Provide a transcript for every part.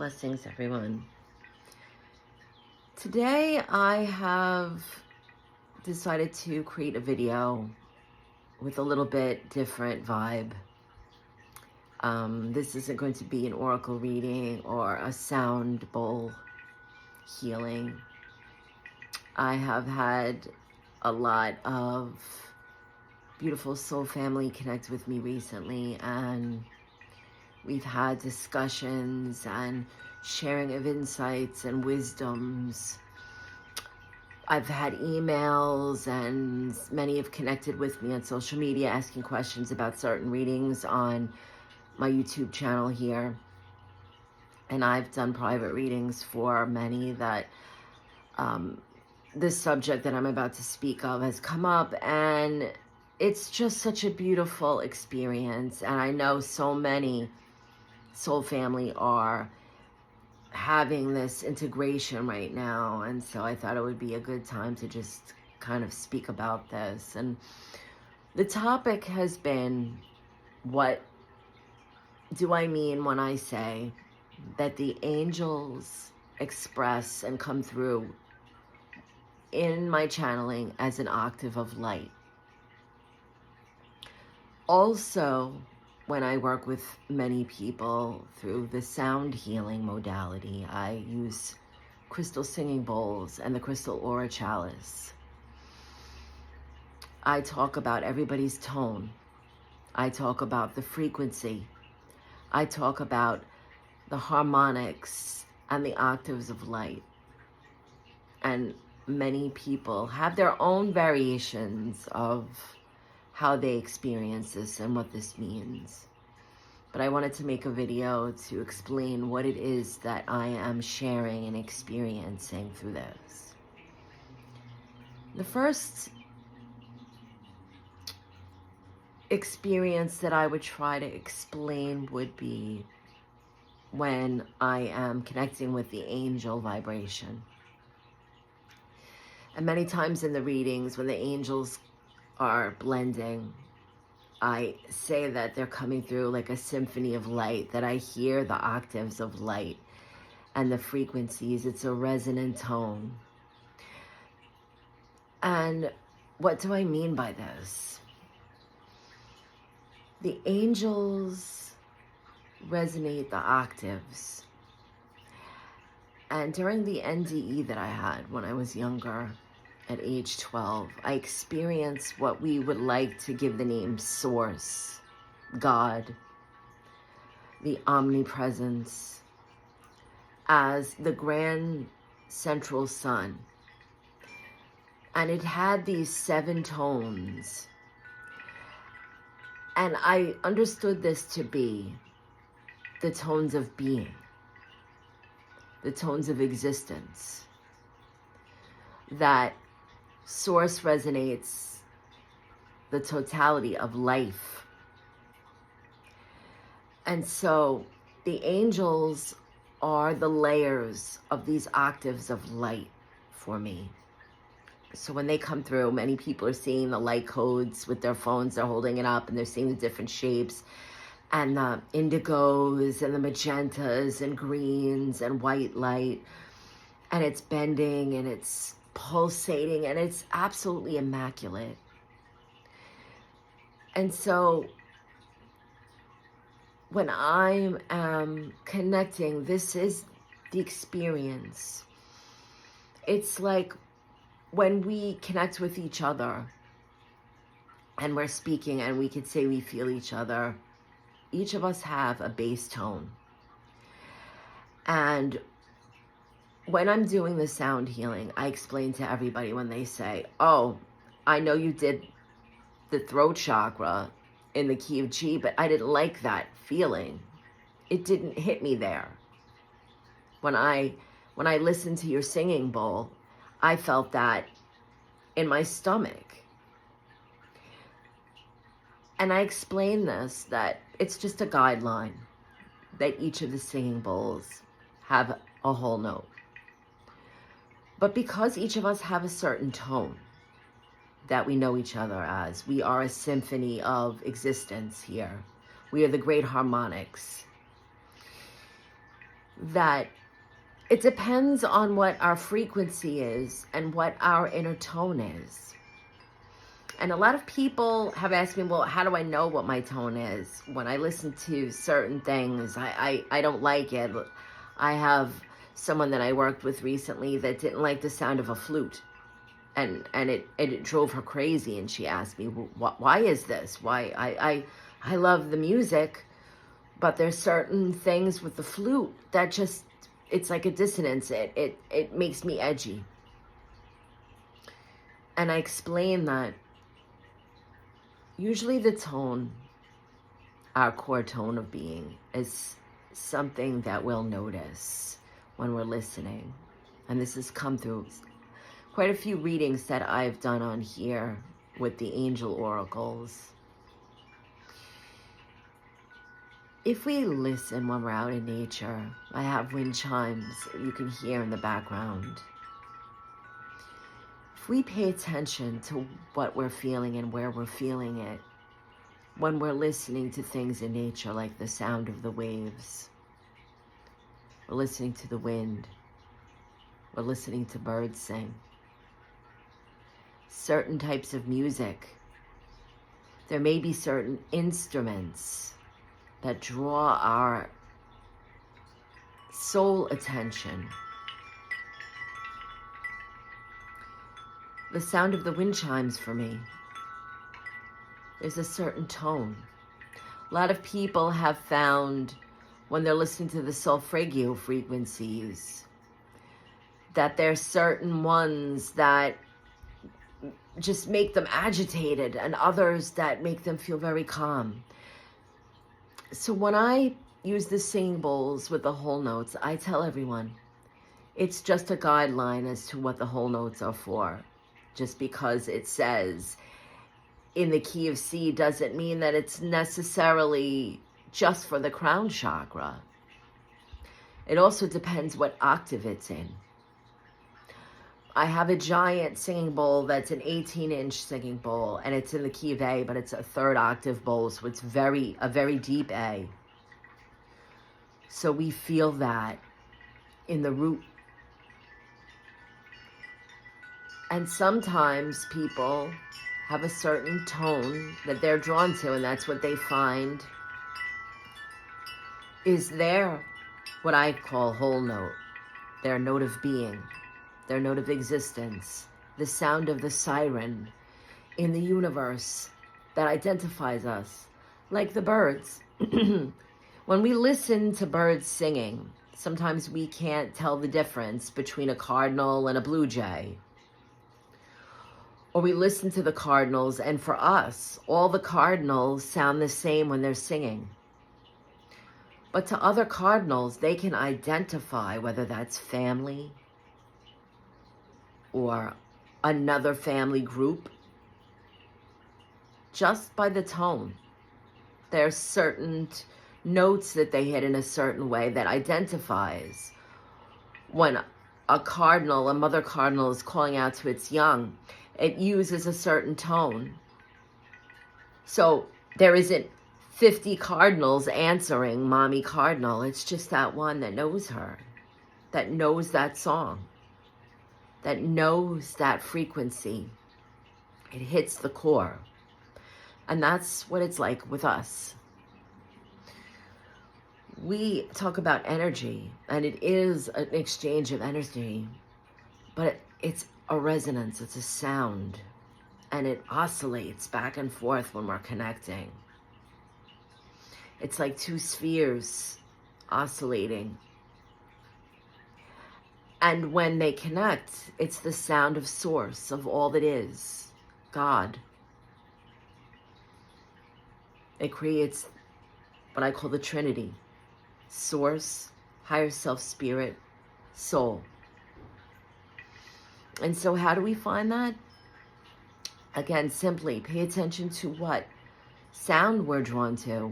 Blessings, everyone. Today I have decided to create a video with a little bit different vibe. This isn't going to be an oracle reading or a sound bowl healing. I have had a lot of beautiful soul family connect with me recently, and we've had discussions and sharing of insights and wisdoms. I've had emails, and many have connected with me on social media asking questions about certain readings on my YouTube channel here. And I've done private readings for many that this subject that I'm about to speak of has come up, and it's just such a beautiful experience. And I know so many soul family are having this integration right now, and so I thought it would be a good time to just kind of speak about this. And the topic has been, what do I mean when I say that the angels express and come through in my channeling as an octave of light? Also, when I work with many people through the sound healing modality, I use crystal singing bowls and the crystal aura chalice. I talk about everybody's tone. I talk about the frequency. I talk about the harmonics and the octaves of light. And many people have their own variations of how they experience this and what this means. But I wanted to make a video to explain what it is that I am sharing and experiencing through this. The first experience that I would try to explain would be when I am connecting with the angel vibration. And many times in the readings, when the angels are blending, I say that they're coming through like a symphony of light, that I hear the octaves of light and the frequencies. It's a resonant tone. And what do I mean by this? The angels resonate the octaves. And during the NDE that I had when I was younger, at age 12, I experienced what we would like to give the name Source, God, the omnipresence, as the grand central sun. And it had these 7 tones. And I understood this to be the tones of being, the tones of existence, that Source resonates the totality of life. And so the angels are the layers of these octaves of light for me. So when they come through, many people are seeing the light codes with their phones. They're holding it up and they're seeing the different shapes, and the indigos and the magentas and greens and white light. And it's bending and it's pulsating, and it's absolutely immaculate. And so when I am connecting, this is the experience. It's like when we connect with each other and we're speaking and we could say we feel each other, each of us have a bass tone. And when I'm doing the sound healing, I explain to everybody when they say, oh, I know you did the throat chakra in the key of G, but I didn't like that feeling. It didn't hit me there. When I listened to your singing bowl, I felt that in my stomach. And I explain this, that it's just a guideline, that each of the singing bowls have a whole note. But because each of us have a certain tone that we know each other as, we are a symphony of existence here. We are the great harmonics. that it depends on what our frequency is and what our inner tone is. And a lot of people have asked me, well, how do I know what my tone is? When I listen to certain things, I don't like it. I have someone that I worked with recently that didn't like the sound of a flute. And it drove her crazy. And she asked me, well, why is this? Why? I love the music, but there's certain things with the flute that just, it's like a dissonance. It makes me edgy. And I explained that usually the tone, our core tone of being, is something that we'll notice when we're listening. And this has come through quite a few readings that I've done on here with the angel oracles. If we listen when we're out in nature, I have wind chimes you can hear in the background. If we pay attention to what we're feeling and where we're feeling it, when we're listening to things in nature like the sound of the waves, we're listening to the wind, we're listening to birds sing, certain types of music, there may be certain instruments that draw our soul attention. The sound of the wind chimes for me, there's a certain tone. A lot of people have found when they're listening to the solfeggio frequencies that there's certain ones that just make them agitated and others that make them feel very calm. So when I use the singing bowls with the whole notes, I tell everyone it's just a guideline as to what the whole notes are for. Just because it says in the key of C doesn't mean that it's necessarily just for the crown chakra. It also depends what octave it's in. I have a giant singing bowl that's an 18-inch singing bowl, and it's in the key of A, but it's a third octave bowl, so it's a very deep A. So we feel that in the root. And sometimes people have a certain tone that they're drawn to, and that's what they find is their, what I call whole note, their note of being, their note of existence, the sound of the siren in the universe that identifies us, like the birds. When we listen to birds singing, sometimes we can't tell the difference between a cardinal and a blue jay. Or we listen to the cardinals, and for us, all the cardinals sound the same when they're singing. But to other cardinals, they can identify whether that's family or another family group just by the tone. There's certain notes that they hit in a certain way that identifies when a cardinal, a mother cardinal, is calling out to its young. It uses a certain tone. So there isn't 50 cardinals answering mommy cardinal. It's just that one that knows her, that knows that song, that knows that frequency. It hits the core. And that's what it's like with us. We talk about energy, and it is an exchange of energy, but it's a resonance, it's a sound, and it oscillates back and forth when we're connecting. It's like two spheres oscillating. And when they connect, it's the sound of source, of all that is, God. It creates what I call the Trinity: source, higher self, spirit, soul. And so how do we find that? Again, simply pay attention to what sound we're drawn to.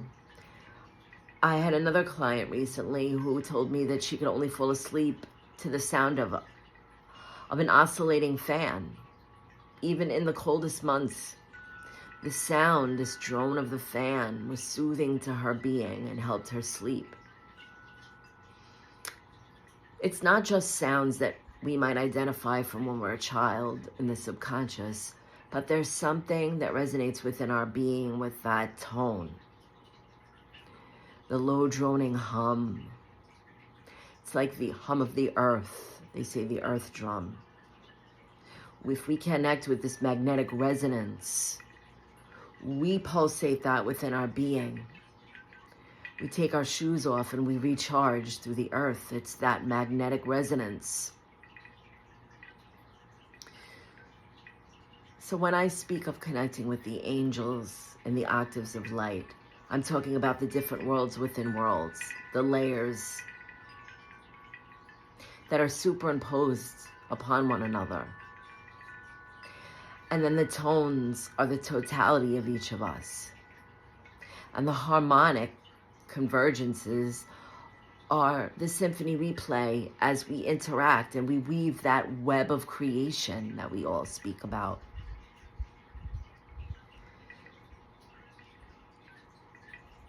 I had another client recently who told me that she could only fall asleep to the sound of an oscillating fan. Even in the coldest months, the sound, this drone of the fan, was soothing to her being and helped her sleep. It's not just sounds that we might identify from when we're a child in the subconscious, but there's something that resonates within our being with that tone. The low droning hum. It's like the hum of the earth. They say the earth drum. If we connect with this magnetic resonance, we pulsate that within our being. We take our shoes off and we recharge through the earth. It's that magnetic resonance. So when I speak of connecting with the angels and the octaves of light, I'm talking about the different worlds within worlds, the layers that are superimposed upon one another. And then the tones are the totality of each of us. And the harmonic convergences are the symphony we play as we interact and we weave that web of creation that we all speak about.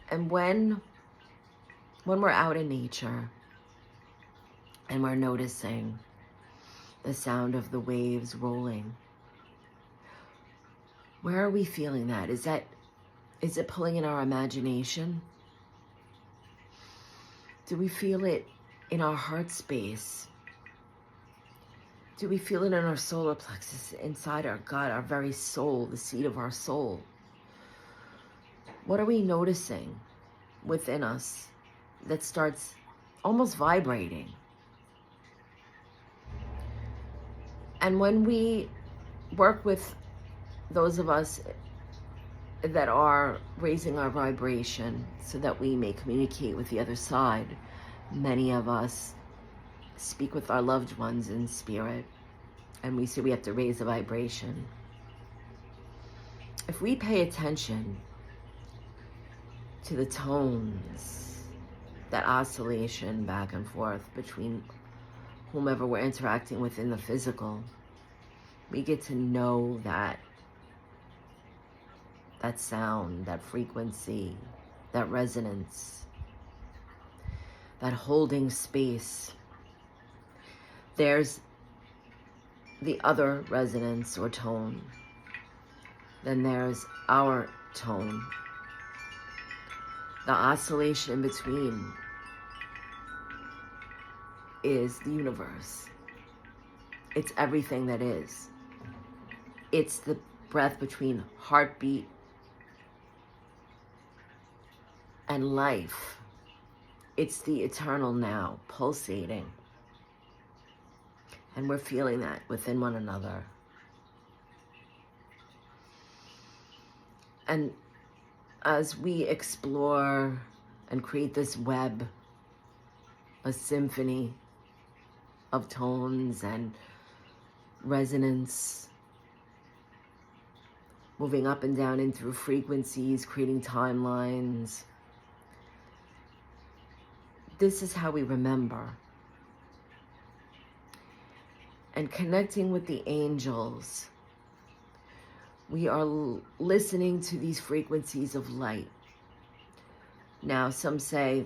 And when we're out in nature and we're noticing the sound of the waves rolling, where are we feeling that? Is it pulling in our imagination? Do we feel it in our heart space? Do we feel it in our solar plexus, inside our gut, our very soul, the seat of our soul? What are we noticing within us that starts almost vibrating? And when we work with those of us that are raising our vibration so that we may communicate with the other side, many of us speak with our loved ones in spirit, and we say we have to raise the vibration. If we pay attention to the tones, that oscillation back and forth between whomever we're interacting with in the physical, we get to know that sound, that frequency, that resonance, that holding space. There's the other resonance or tone. Then there's our tone. The oscillation in between is the universe. It's everything that is. It's the breath between heartbeat and life. It's the eternal now, pulsating. And we're feeling that within one another. And as we explore and create this web, a symphony of tones and resonance, moving up and down and through frequencies, creating timelines, this is how we remember. And connecting with the angels, we are listening to these frequencies of light. Now, some say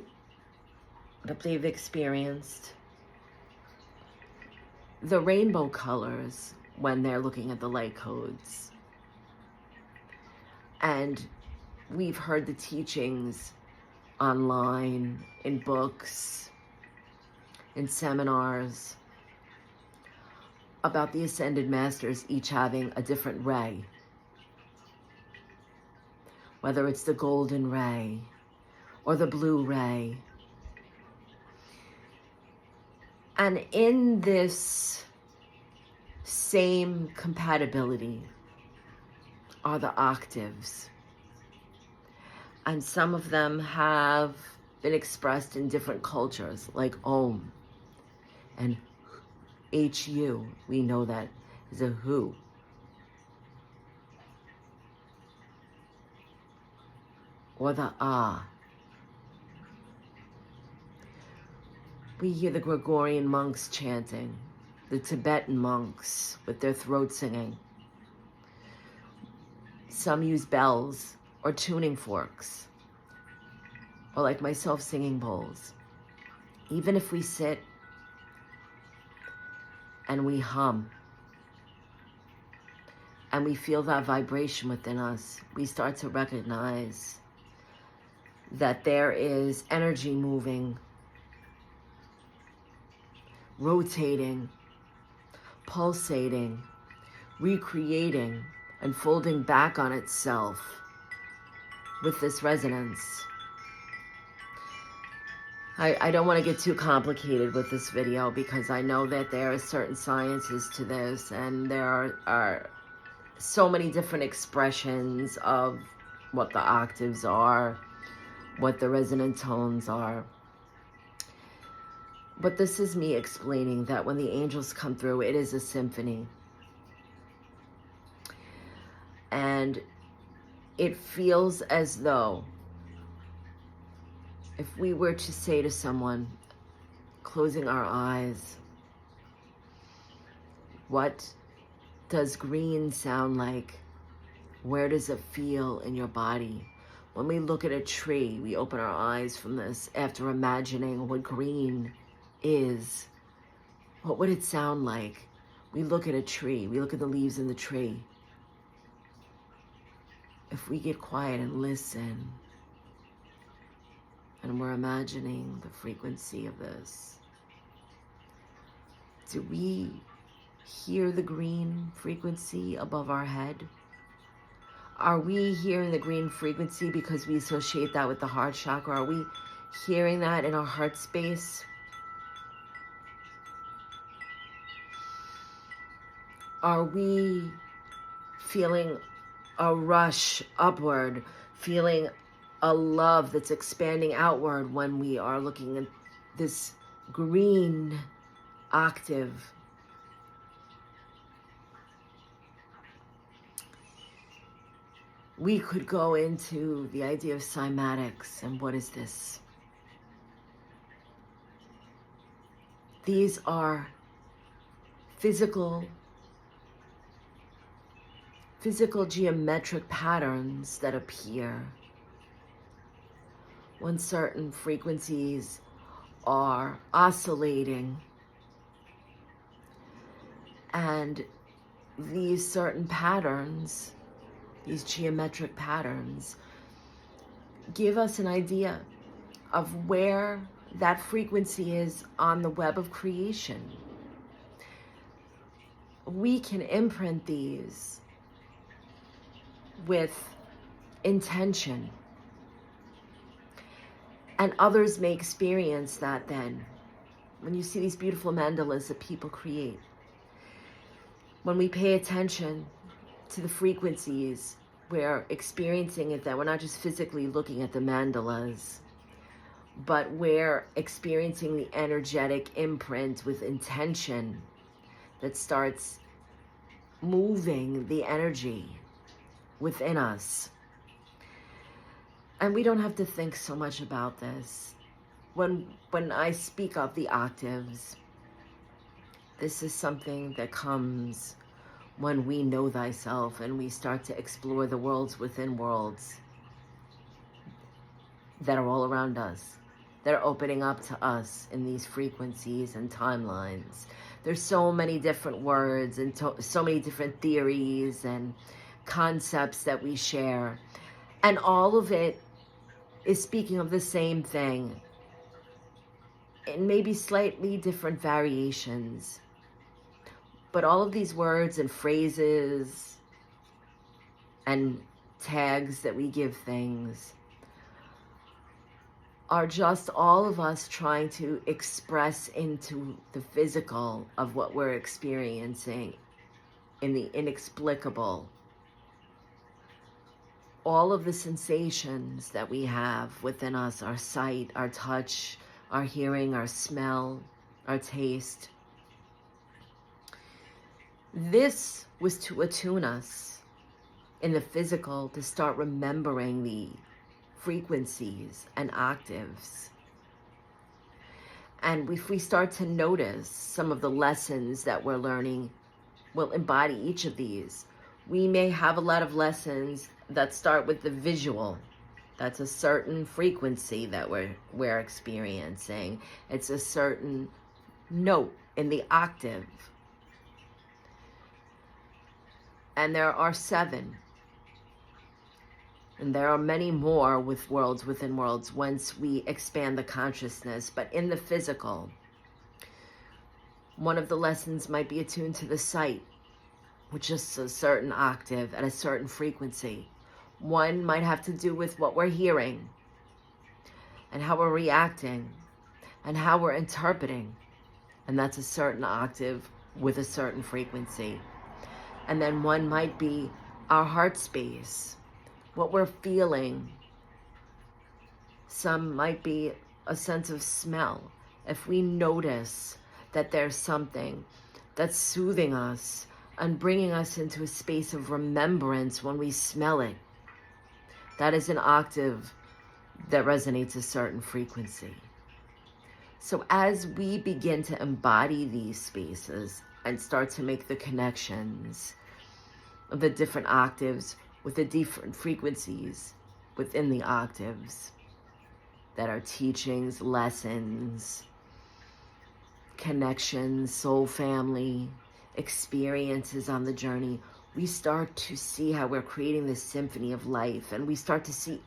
that they've experienced the rainbow colors when they're looking at the light codes. And we've heard the teachings online, in books, in seminars, about the Ascended Masters each having a different ray. Whether it's the golden ray or the blue ray. And in this same compatibility are the octaves. And some of them have been expressed in different cultures, like Om and HU. We know that is a who. Or the Ah. We hear the Gregorian monks chanting, the Tibetan monks with their throat singing. Some use bells or tuning forks, or like myself, singing bowls. Even if we sit and we hum, and we feel that vibration within us, we start to recognize that there is energy moving, rotating, pulsating, recreating, and folding back on itself with this resonance. I don't want to get too complicated with this video because I know that there are certain sciences to this, and there are so many different expressions of what the octaves are, what the resonant tones are. But this is me explaining that when the angels come through, it is a symphony. And it feels as though if we were to say to someone, closing our eyes, what does green sound like? Where does it feel in your body? When we look at a tree, we open our eyes from this after imagining what green is. What would it sound like? We look at a tree, we look at the leaves in the tree. If we get quiet and listen, and we're imagining the frequency of this, do we hear the green frequency above our head? Are we hearing the green frequency because we associate that with the heart chakra? Are we hearing that in our heart space? Are we feeling a rush upward, feeling a love that's expanding outward when we are looking at this green octave? We could go into the idea of cymatics, and what is this? These are physical geometric patterns that appear when certain frequencies are oscillating. And these certain patterns, these geometric patterns, give us an idea of where that frequency is on the web of creation. We can imprint these with intention, and others may experience that then. When you see these beautiful mandalas that people create, when we pay attention to the frequencies, we're experiencing it, that we're not just physically looking at the mandalas, but we're experiencing the energetic imprint with intention that starts moving the energy within us. And we don't have to think so much about this. When I speak of the octaves, this is something that comes when we know thyself and we start to explore the worlds within worlds that are all around us, that are opening up to us in these frequencies and timelines. There's so many different words and so many different theories and concepts that we share, and all of it is speaking of the same thing in maybe slightly different variations. But all of these words and phrases and tags that we give things are just all of us trying to express into the physical of what we're experiencing in the inexplicable. All of the sensations that we have within us, our sight, our touch, our hearing, our smell, our taste. This was to attune us in the physical to start remembering the frequencies and octaves. And if we start to notice some of the lessons that we're learning will embody each of these. We may have a lot of lessons that start with the visual. That's a certain frequency that we're experiencing. It's a certain note in the octave. And there are 7. And there are many more with worlds within worlds once we expand the consciousness. But in the physical, one of the lessons might be attuned to the sight, which is a certain octave at a certain frequency. One might have to do with what we're hearing and how we're reacting and how we're interpreting. And that's a certain octave with a certain frequency. And then one might be our heart space, what we're feeling. Some might be a sense of smell. If we notice that there's something that's soothing us and bringing us into a space of remembrance when we smell it, that is an octave that resonates a certain frequency. So as we begin to embody these spaces and start to make the connections of the different octaves with the different frequencies within the octaves that are teachings, lessons, connections, soul family, experiences on the journey, we start to see how we're creating this symphony of life, and we start to see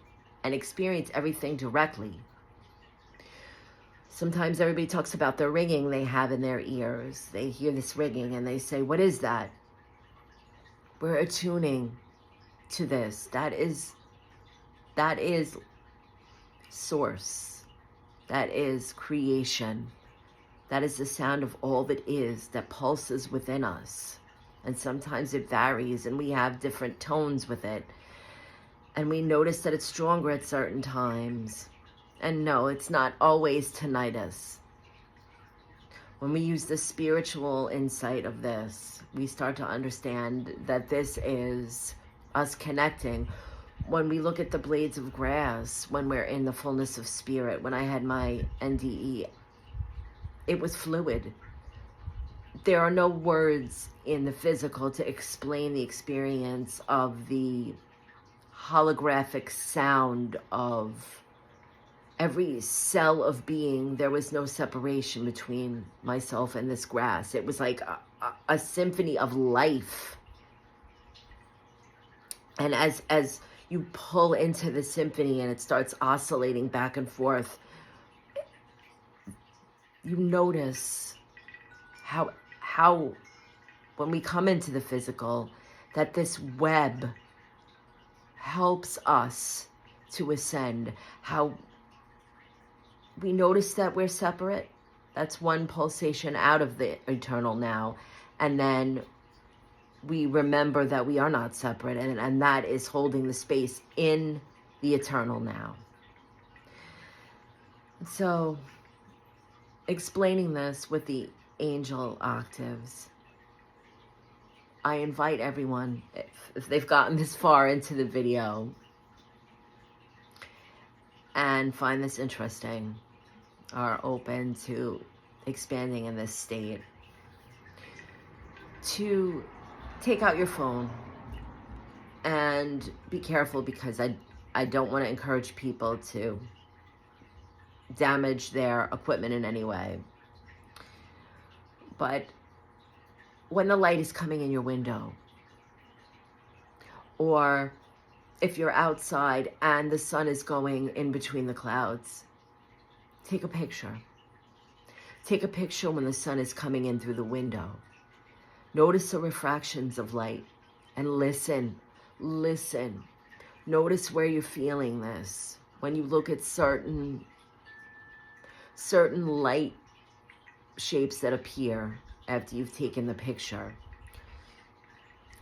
and experience everything directly. Sometimes everybody talks about the ringing they have in their ears. They hear this ringing and they say, what is that? We're attuning to this. That is source. That is creation. That is the sound of all that is, that pulses within us. And sometimes it varies and we have different tones with it. And we notice that it's stronger at certain times. And no, it's not always tinnitus. When we use the spiritual insight of this, we start to understand that this is us connecting. When we look at the blades of grass, when we're in the fullness of spirit, when I had my NDE, it was fluid. There are no words in the physical to explain the experience of the holographic sound of every cell of being. There was no separation between myself and this grass. It was like a symphony of life. And as you pull into the symphony and it starts oscillating back and forth, you notice how when we come into the physical, that this web helps us to ascend. How we notice that we're separate. That's one pulsation out of the eternal now. And then we remember that we are not separate, and that is holding the space in the eternal now. So, explaining this with the angel octaves, I invite everyone, if they've gotten this far into the video and find this interesting, are open to expanding in this state, to take out your phone and be careful, because I don't want to encourage people to damage their equipment in any way. But when the light is coming in your window, or if you're outside and the sun is going in between the clouds, take a picture. Take a picture when the sun is coming in through the window. Notice the refractions of light and listen. Notice where you're feeling this. When you look at certain light shapes that appear after you've taken the picture,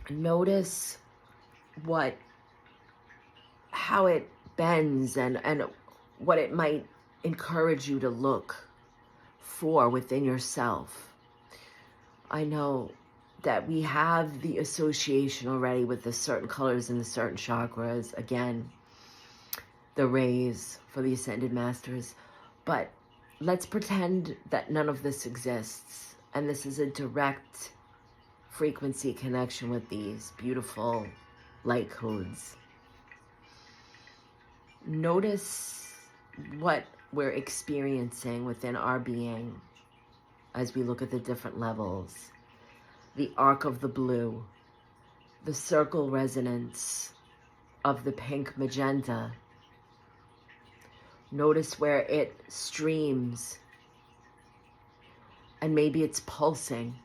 notice how it bends and what it might encourage you to look for within yourself. I know that we have the association already with the certain colors and the certain chakras, again, the rays for the Ascended Masters, but let's pretend that none of this exists, and this is a direct frequency connection with these beautiful light codes. Notice what we're experiencing within our being as we look at the different levels. The arc of the blue, the circle resonance of the pink magenta. Notice where it streams, and maybe it's pulsing.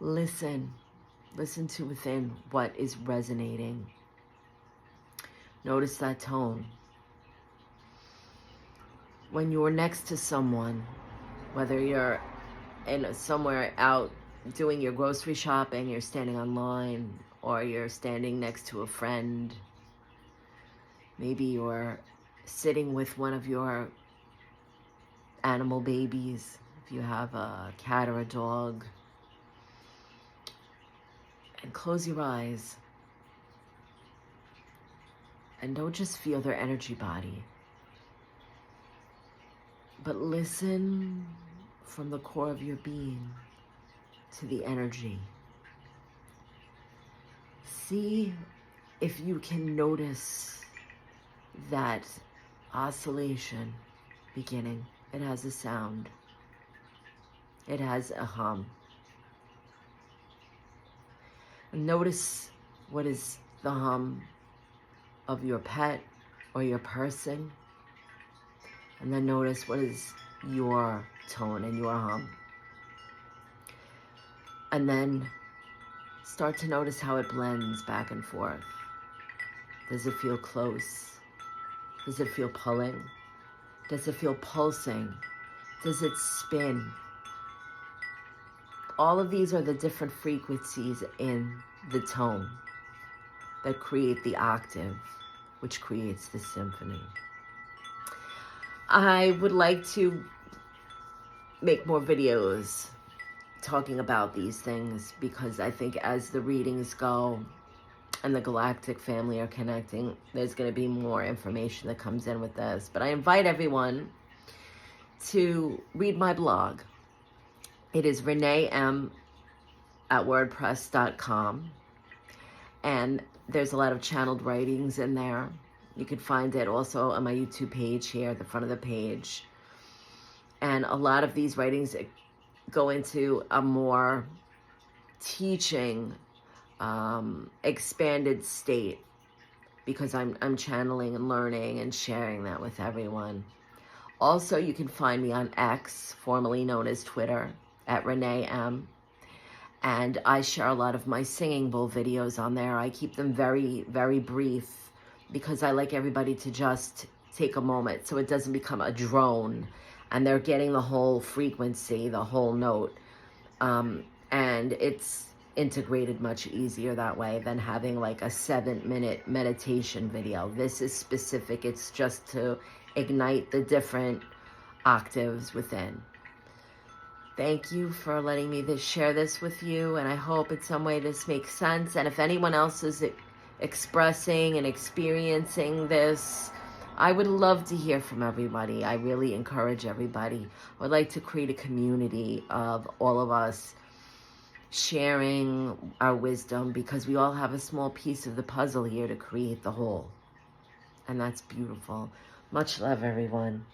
Listen to within what is resonating. Notice that tone. When you're next to someone, whether you're somewhere out doing your grocery shopping, you're standing online, or you're standing next to a friend, maybe you're sitting with one of your animal babies, if you have a cat or a dog, and close your eyes and don't just feel their energy body, but listen from the core of your being to the energy. See if you can notice that oscillation beginning. It has a sound. It has a hum. And notice what is the hum of your pet or your person. And then notice what is your tone and your hum. And then start to notice how it blends back and forth. Does it feel close? Does it feel pulling? Does it feel pulsing? Does it spin? All of these are the different frequencies in the tone that create the octave, which creates the symphony. I would like to make more videos talking about these things, because I think as the readings go and the galactic family are connecting, there's going to be more information that comes in with this. But I invite everyone to read my blog. It is reneem@wordpress.com, and there's a lot of channeled writings in there. You can find it also on my YouTube page here at the front of the page. And a lot of these writings go into a more teaching, expanded state, because I'm channeling and learning and sharing that with everyone. Also, you can find me on X, formerly known as Twitter, at Renee M. And I share a lot of my singing bowl videos on there. I keep them very, very brief, because I like everybody to just take a moment so it doesn't become a drone and they're getting the whole frequency, the whole note. And it's integrated much easier that way than having like a 7-minute meditation video. This is specific. It's just to ignite the different octaves within. Thank you for letting me share this with you, and I hope in some way this makes sense. And if anyone else is expressing and experiencing this, I would love to hear from everybody. I really encourage everybody. I would like to create a community of all of us sharing our wisdom, because we all have a small piece of the puzzle here to create the whole. And that's beautiful. Much love, everyone.